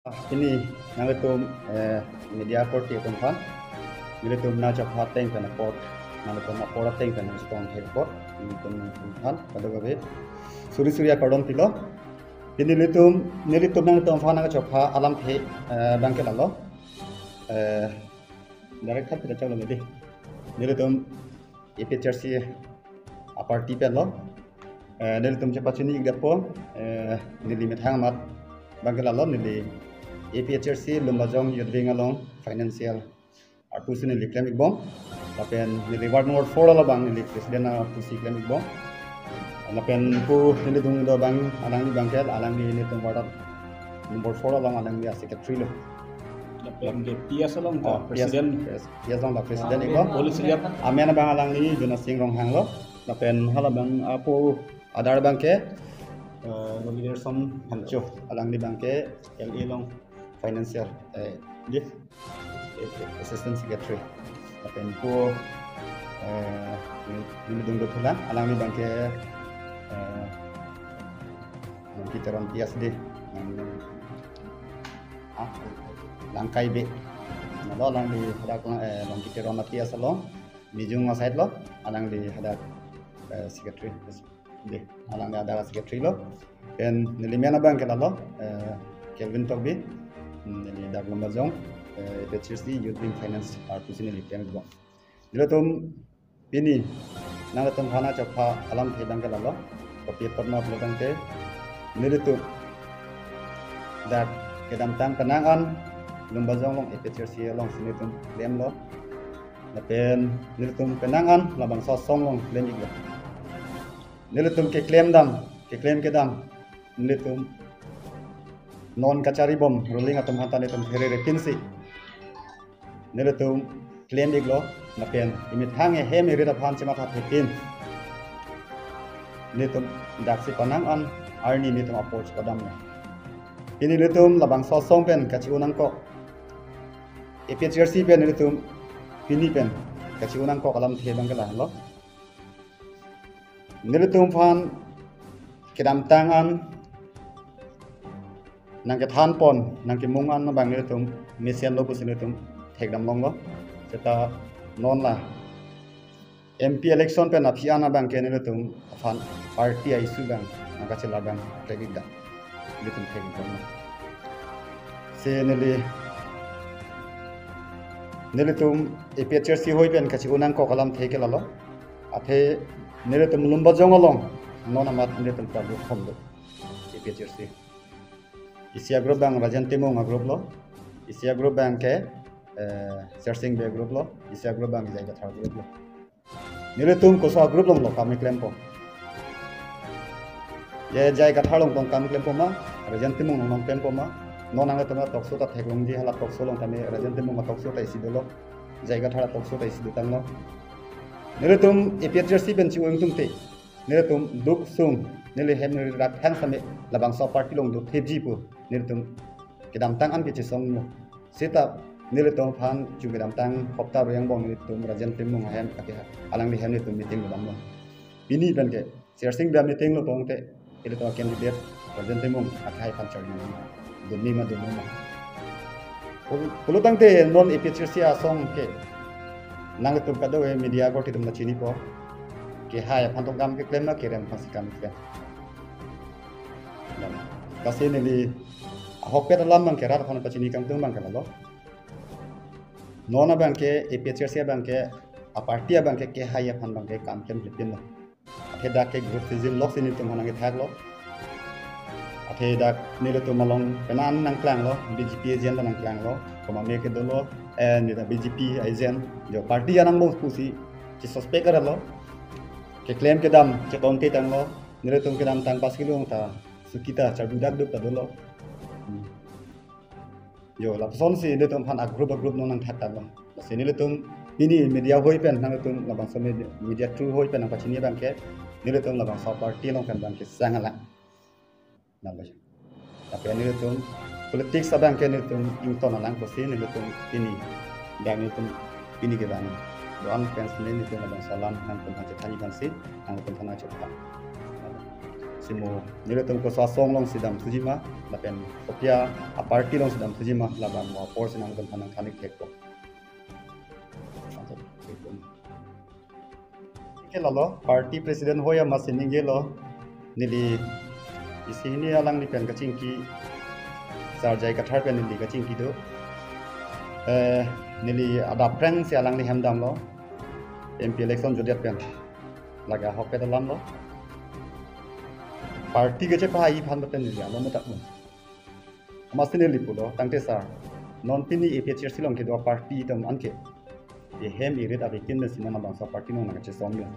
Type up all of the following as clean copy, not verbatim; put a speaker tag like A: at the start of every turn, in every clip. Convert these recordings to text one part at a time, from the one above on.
A: Ini nangletum media port itu kan nangletum na cepat teng kan port nangletum port teng kan stone head port nangletum kan pada gawe suri-suri akordon tilo ini nangletum nangletum fana ka cepat alam the bangke lalo direct kan tidak cakap lebih nangletum picture si aparti pe lo nangletum cepat sini gapo nilimit hangat bangke lalo nili APHRC lumbajong yudring along financial artusin ni claim igbong lapen ni reward number 4 ala bang ni president na pusi claim igbong lapen pu ni dung do bang alang ni bangkel alang ni tung wadat number 4 along alang ni secretary lo
B: lapen de tias along president
A: tias along president igbong
B: police liap
A: amena bang alang ni juna sing rong hang lo lapen hala bang apu adar bangke leader som hancho alang ni bangke LA long financial assistant secretary apen po ni dung dotulan alang ni bangke kita ron tias de langkai be nalo alang di hada lang kita ron tias along bijung side lo alang di hada secretary de alang ada secretary lo dan nilimena bangke lalo Kelvin Togbi ini dak lembazong HRC Youth Wing Finance artusin ni lipian gong dilatum ini nanglatum hana chapha alam thedang kalalo kopi perma pelodang te nilitum dak kedam tang kenangan lembazong long HRC long sinitum lem lo lapen nilitum kenangan labang sosong long lem iglo nilitum ke claim kedam nilitum non kacari bom rolling atom hantan itum here repinsi neletum claim iglo napen imit hange hem irida phan chema tha thepin netum daksi panang an arni netum approach kadam na ini netum labang sosong pen kachi unang ko APHRC pen netum pini pen kachi unang ko kalam the bang kala lo neletum phan kedam tangan nang ke than pon nang ke mungan no bang netum mesian lo pusin netum thekdam long lo seta non la MP election pe na phiana bang ke netum fan party isu bang naga chela bang tegida netum thekdam se neletum APHRC hoi pen kachi unang ko kalam theke lalo athe neletum lumba jongolong non amat netum prabu khomdo APHRC Isia group bang Rajan Timung group lo Isia group bang ke searching be group lo Isia group bang Jai Gathar group lo niletum ko sa group long lo kami claim po ye Jai Gathar long tong kami claim po ma Rajan Timung long claim po ma non ang tama tokso ta theklong ji hala tokso long tame Rajan Timung ma tokso ta isi dolo Jai Gathar tokso ta isi ditang lo niletum APHRC ben chi weng tum te niletum duk sung nile hem nile rak hang same labang so party long do thebji pu niletum kedam tang an ke song mo seta niletum phan chu kedam tang khopta royang bong niletum Rajan Timung hem ake alang ni hem niletum meeting dam lo bini ban ke searching da meeting lo bong te niletum candidate Rajan Timung akai phan char ni dunni ma dunni ma pulutang te non APHRC asong ke nangletum kado media ko titum na chini ko ke hai phantom kam ke claim na ke rem phasi kam ke kasi ni hokpet lam bang ke rat phon pachini kam tung bang ke lo nona bang ke APHRC bang ke aparty bang ke hai phan bang ke kam kem lipin lo athe da ke group sizim lok sini tum hanang ke thak lo athe da ni le tum malong penan nang klang lo BJP agent nang klang lo koma me ke dolo ni da BJP agent jo party anang mo pusi chi suspect kar lo ke claim ke dam ke tonte tang lo nire tum ke dam tang pas kilong ta sukita charbudak duk ta dolo yo la son si ne tum phan a group no nang thatta lo se ni le tum ini media hoi pen nang tum la bang some media true hoi pen nang pachini bang ke ni le tum la bang so party long kan bang ke sangala na lo tapi ni le tum politik sa bang ke ni tum ington alang ko si ni le tum ini dang ni tum ini ke bang doan fans ni tum la bang salam nang tum ha thani kan si nang tum thana chota Simo nilo tum ko song long sidam tujima lapen kopia a party long sidam tujima laban mo por sinang tum hanang khanik thek ko ke lalo party president hoya masining ge lo nili isini alang ni pen ka chingki sarjai ka thar pen nili ka chingki do nili ada prank si alang ni hamdam lo MP election jodiat pen laga hok pe dalam lo party ke cepa hai phan baten ni alo matak mo masine lipulo tangte sa non pini EPHR silong ke do party tam anke ye hem irit abi kin mesina na bangsa party no na che somyo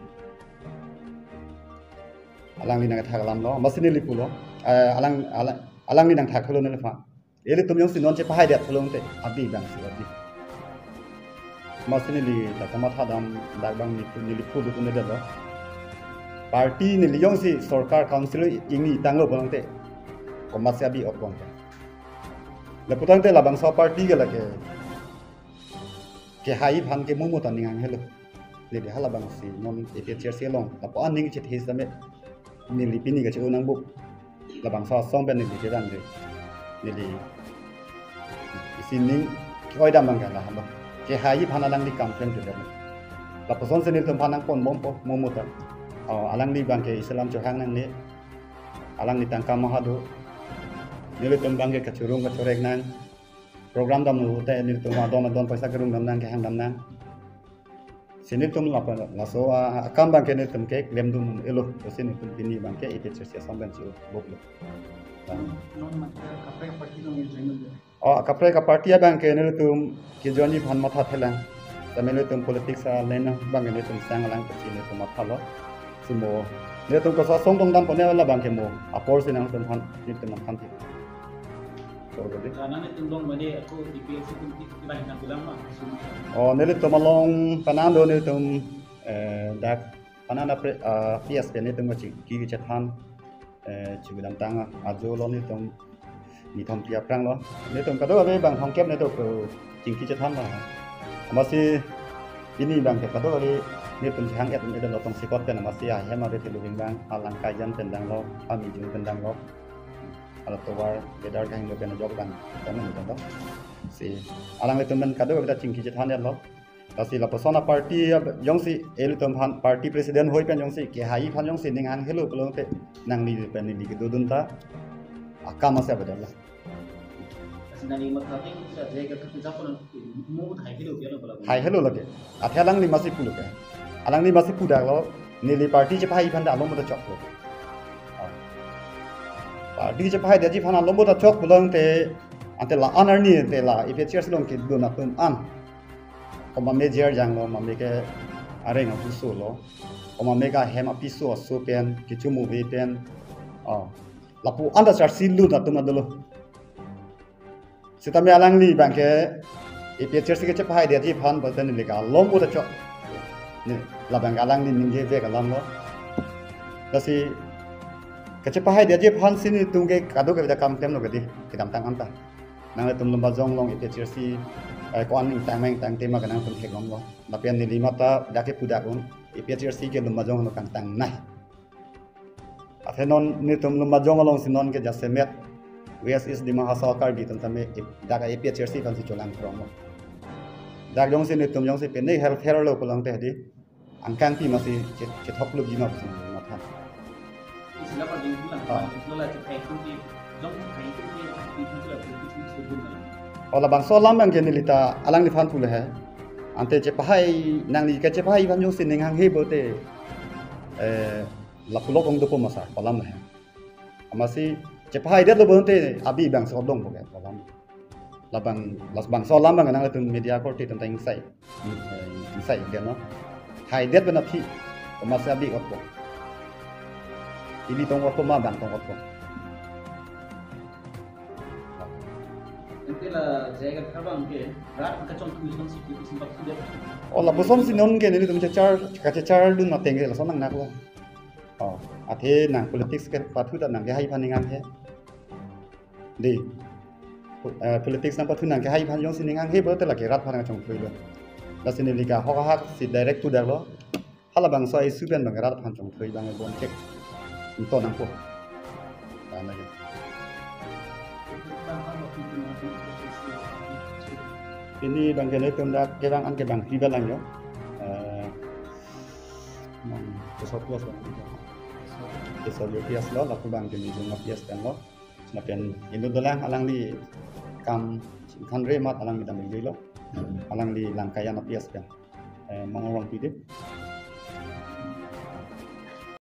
A: alang ni nang thagalam lo masine lipulo alang ni nang thakalo ne fa ele tum yong sinon cepa hai dat tholong te abi bang si abi masine li ta kama thadam dagbang ni lipu du ne da party ni liyong si sarkar council ingi tanglo bolangte komasya bi opong le putang te labang sa party ga lake ke hai phan ke mumu tan ningang helo le de hala bang si non EPHR se long la pa ning che this dame ni lipini ga che unang bu labang sa song ben ni de dan de ni li isining koi dam bang ga la halo ke hai phan alang ni campaign de la person se ni tum phanang pon mom po mumu tan alang ni bangke Islam johang nang ni alang ni tangka mahadu nile tum bangke kachurung kachorek nang program dam nu te nile tum adon paisa kerung dam nang ke hang dam nang sini tum lapa laso akam bangke nile tum ke lem dum elo sini tum pini bangke EPHR sia samban chu boklo kapre ka party bangke nile tum ki joni phan matha thelang tamile tum politics lena bangke nile tum sang alang pasi nile tum matha lo Simo, dia tu kalau song dong dam punya lah bangke mo, apor sinang tempat ni tempat kanti. So jadi.
B: Karena itu dong mana aku di PLC pun kita nak bilang mah.
A: Oh, ni tu malong panando ni tu dak pananda PSP ni tu macam kiki cetan cuci dalam tanga, ajo lo ni tu ni thom tiap perang lo. Ni tu kalau ada bang hongkep ni tu kiki cetan lah. Masih ini bangke kalau ada ni pun hang et ni dalam tong sikot kan masih ya hema de tilu bang alang kajan tendang lo ami jung tendang lo ala towar bedar kang lo ben jog bang kan ni to si alang itu men kado kita cingki jethan ya lo kasi la persona party yong si el tom han party president hoi pen yong si ke hai phan yong si ning hang helo pelong te nang ni pen ni ke dudun ta akam asa bedar la
B: Nani mathating kita jaga kerja pun mu thai kilo biar lo.
A: Hai helo lage athelang ni masih puluh ke alang ni masih pudak lo nili party je pai phan da lo mo ta chok lo party je pai de ji phan lo mo ta chok bulong te ante la honor ni te la EPHR silong ki do na tum an koma major jang lo mame ke are nga puso lo koma mega hem apiso so pen ki chu movie pen lapu anda char silu na tum adolo sitame alang ni bangke EPHR si ke je pai de ji phan boten ni ka lo mo ta chok ni labang alang ni ningge ve kalam lo kasi kecepahay dia je phan sini tungge kado ke kam tem lo gadi kidam tang anta nang tum lomba jong long EPHR si ko an tang meng tang tema kanang tum thek long lo lapian ni limata dake pudak un EPHR si ke lomba jong lo kan tang nai afenon ni tum lomba jong long sinon ke jasemet WSS di mahasakar di tentame daga EPHR si kan si cholang krong dak jong si ni tum jong si pen nei health care lo pulang teh di angkang pi masih cetok lu gima betul mata
B: Istilah pada bulan, bulan cekai tu di, dong cekai tu di itu lah itu sebelum.
A: Ola bang solam bang kini lita alang di fan pula hai ante cepahai nang ni ke cepahai fan jong si ning hang he bote la pulok ong dopo masa kolam hai masih cepahai dia lo bote abi bang sodong boke kolam labang las bang solam bang nang tu media korti tentang insai dia no hai dia benar thi masih abi otpo ini tong otpo ma bang tong otpo
B: Itulah jaga terbang ke, rat kacang tulisan situ sempat sudah.
A: Oh, la bosom si non ke ni tu cecar dun na tenge la sonang nak lo. Oh, athe nang politics ke pathu ta nang ke hai phaningan he. Di politics nang pathu nang ke hai phan yong siningang he bo te la ke rat phanang chong phui lo. La sini lika hok si direct tu dak lo. Hala bang so ai su ben bang rat phan chong phui bang bon kek. Unto nang po. lagi. Ini bang kene pemda kebang an kebang tiba lang yo. Kesopias lah. Kesopias lo, laku bang kene jumlah pias kan lo. Napian Indo dolang alang di kam kanre mat alang di tambil lo. Alang di langkayan pias kan. Mengorong pide.